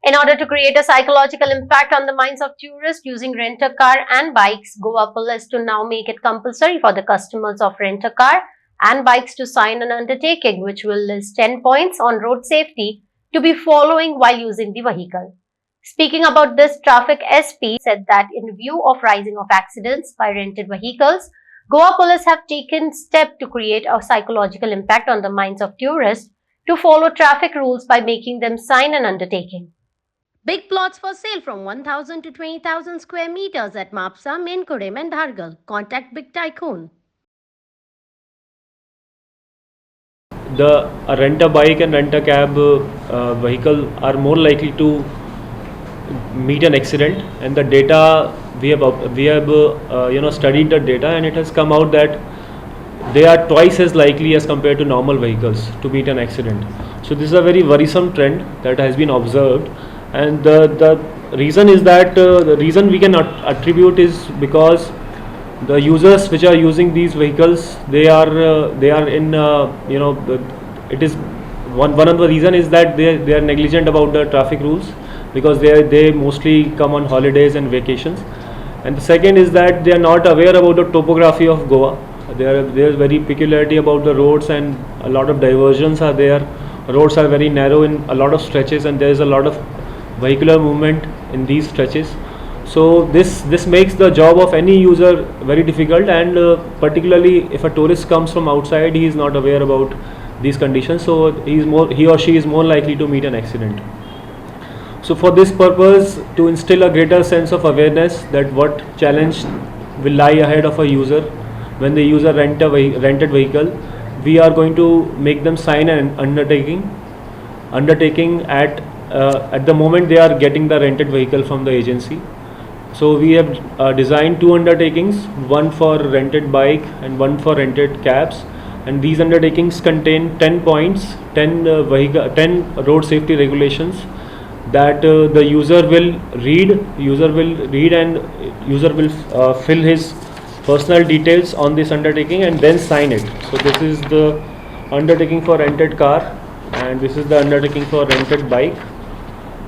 In order to create a psychological impact on the minds of tourists using rent-a-car and bikes, Goa Police to now make it compulsory for the customers of rent-a-car and bikes to sign an undertaking which will list 10 points on road safety to be following while using the vehicle. Speaking about this, Traffic SP said that in view of rising of accidents by rented vehicles, Goa Police have taken steps to create a psychological impact on the minds of tourists to follow traffic rules by making them sign an undertaking. Big plots for sale from 1,000 to 20,000 square meters at Mapsa, Menkudim and Dhargal. Contact Big Tycoon. The rent a bike and rent a cab vehicle are more likely to meet an accident, and the data we have studied the data, and it has come out that they are twice as likely as compared to normal vehicles to meet an accident. So this is a very worrisome trend that has been observed, and the reason is that the reason we can attribute is because the users which are using these vehicles, they are in it is one of the reason is that they are negligent about the traffic rules, because they mostly come on holidays and vacations. And the second is that they are not aware about the topography of Goa. There is very peculiarity about the roads, and a lot of diversions are there. Roads are very narrow in a lot of stretches, and there is a lot of vehicular movement in these stretches. So this makes the job of any user very difficult, and particularly if a tourist comes from outside, he is not aware about these conditions, so he or she is more likely to meet an accident. So for this purpose, to instill a greater sense of awareness that what challenge will lie ahead of a user when they use a rented vehicle, we are going to make them sign an undertaking at the moment they are getting the rented vehicle from the agency. So we have designed two undertakings, one for rented bike and one for rented cabs, and these undertakings contain 10 points, 10 road safety regulations that the user will read and user will fill his personal details on this undertaking and then sign it. So this is the undertaking for rented car, and this is the undertaking for rented bike.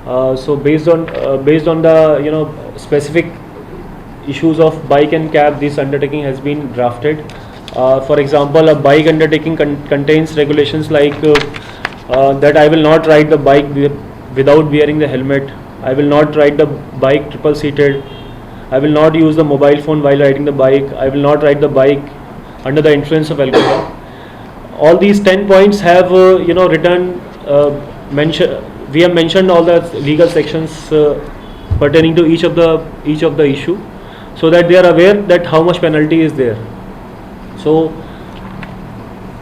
So based on the specific issues of bike and cab, this undertaking has been drafted. For example, a bike undertaking contains regulations like that I will not ride the bike without wearing the helmet. I will not ride the bike triple seated. I will not use the mobile phone while riding the bike. I will not ride the bike under the influence of alcohol. All these 10 points have written we have mentioned all the legal sections pertaining to each of the issue, so that they are aware that how much penalty is there. So,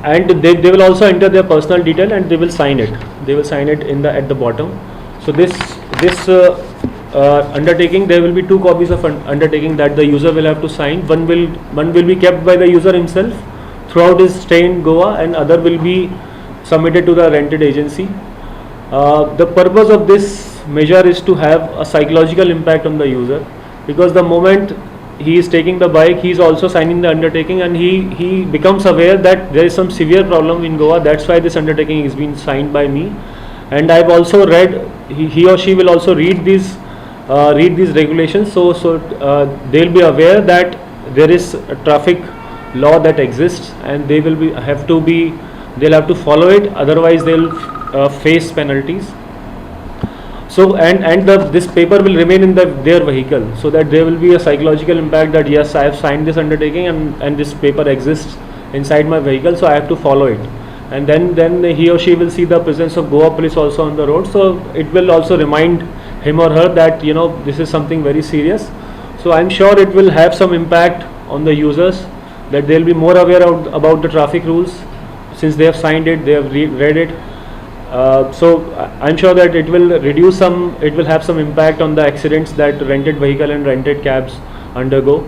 and they will also enter their personal detail and they will sign it. They will sign it at the bottom. So this undertaking, there will be two copies of undertaking that the user will have to sign. One will be kept by the user himself throughout his stay in Goa, and other will be submitted to the rented agency. The purpose of this measure is to have a psychological impact on the user, because the moment he is taking the bike, he is also signing the undertaking, and he becomes aware that there is some severe problem in Goa. That's why this undertaking is being signed by me. And I've also read, he or she will also read these regulations, so they'll be aware that there is a traffic law that exists, and they'll have to follow it, otherwise they'll face penalties. So this paper will remain in their vehicle, so that there will be a psychological impact that yes, I have signed this undertaking, and this paper exists inside my vehicle, so I have to follow it. And then he or she will see the presence of Goa police also on the road, so it will also remind him or her that this is something very serious. So I'm sure it will have some impact on the users, that they'll be more aware about the traffic rules, since they have signed it, they have read it. So I'm sure that it will have some impact on the accidents that rented vehicle and rented cabs undergo.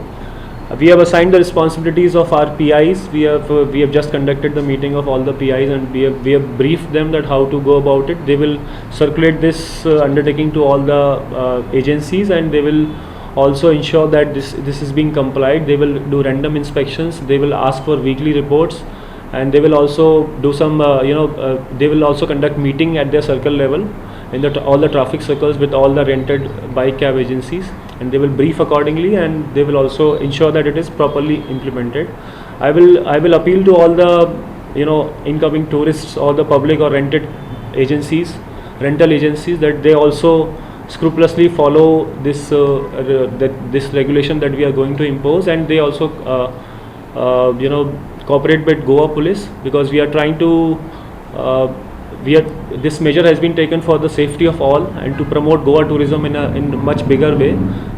We have assigned the responsibilities of our PIs. We have just conducted the meeting of all the PIs, and we have briefed them that how to go about it. They will circulate this undertaking to all the agencies, and they will also ensure that this is being complied. They will do random inspections. They will ask for weekly reports, and they will also do some they will also conduct meeting at their circle level in all the traffic circles with all the rented bike cab agencies, and they will brief accordingly, and they will also ensure that it is properly implemented. I will appeal to all the incoming tourists or the public or rental agencies that they also scrupulously follow this this regulation that we are going to impose, and they also cooperate with Goa police, because we are trying to this measure has been taken for the safety of all and to promote Goa tourism in a much bigger way,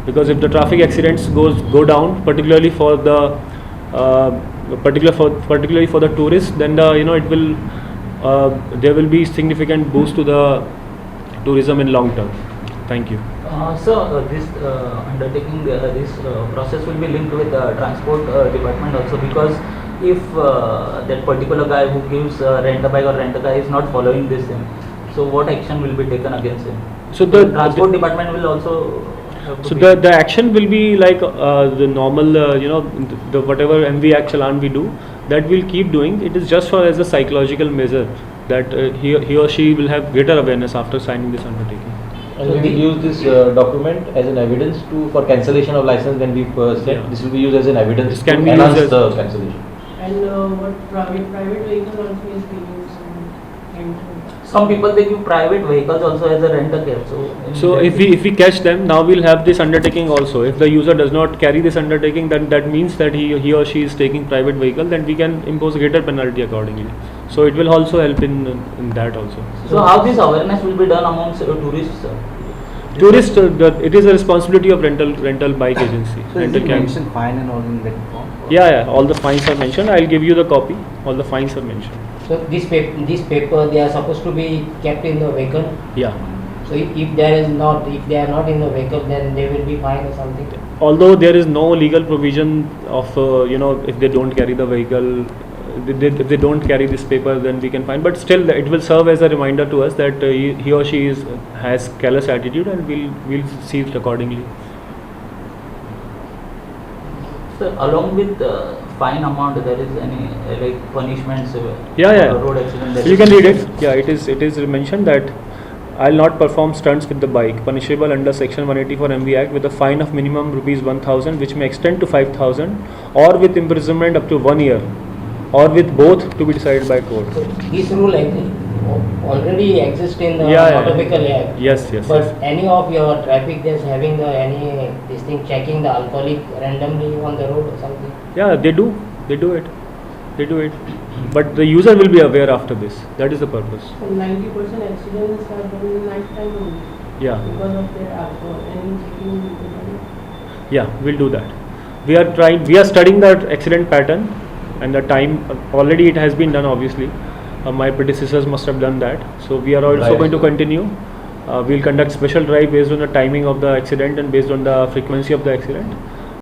because if the traffic accidents go down, particularly for the particularly for the tourists, then it will there will be significant boost to the tourism in long term. Thank you. So this undertaking, this process will be linked with the transport department also, because if that particular guy who gives rent a bike or rent a car is not following this thing, so what action will be taken against him? So the transport department will also have to so be the action will be like the normal the whatever MV Act challan we do, that we'll keep doing. It is just for as a psychological measure that he or she will have greater awareness after signing this undertaking. And we will use this document as an evidence for cancellation of license when we said this will be used as an evidence This can to be enhance used as the cancellation. And what private vehicle also is being used and some people, they give private vehicles also as a rent a cab. So if we catch them, now we'll have this undertaking also. If the user does not carry this undertaking, then that means that he or she is taking private vehicle, then we can impose greater penalty accordingly. So it will also help in that also. So how this awareness will be done amongst tourists? Tourist, it is a responsibility of rental bike agency. So is rental it cab. mentioned fine and all in that form? Yeah, all the fines are mentioned. I'll give you the copy. All the fines are mentioned. So this paper they are supposed to be kept in the vehicle. Yeah. So if they are not in the vehicle, then they will be fined or something. Although there is no legal provision of if they don't carry the vehicle, if they don't carry this paper, then we can fine. But still, it will serve as a reminder to us that he or she has careless attitude, and we'll see it accordingly. So along with the fine amount, there is any like punishments? Road accident. that You is- can read it. Yeah, it is mentioned that I'll not perform stunts with the bike, punishable under section 184 MV Act with a fine of minimum rupees 1000, which may extend to 5000, or with imprisonment up to 1 year, or with both to be decided by court. So this rule already exists in the Yeah. motor vehicle act. Yes. But any of your traffic that's having this thing checking the alcoholic randomly on the road or something. Yeah, they do it. But the user will be aware after this. That is the purpose. so 90% accidents are done in night time only Yeah. because of their alcohol and checking the Yeah, we'll do that. We are studying that accident pattern and the time. Already it has been done, obviously. My predecessors must have done that. So we are also going to continue. We'll conduct special drive based on the timing of the accident and based on the frequency of the accident.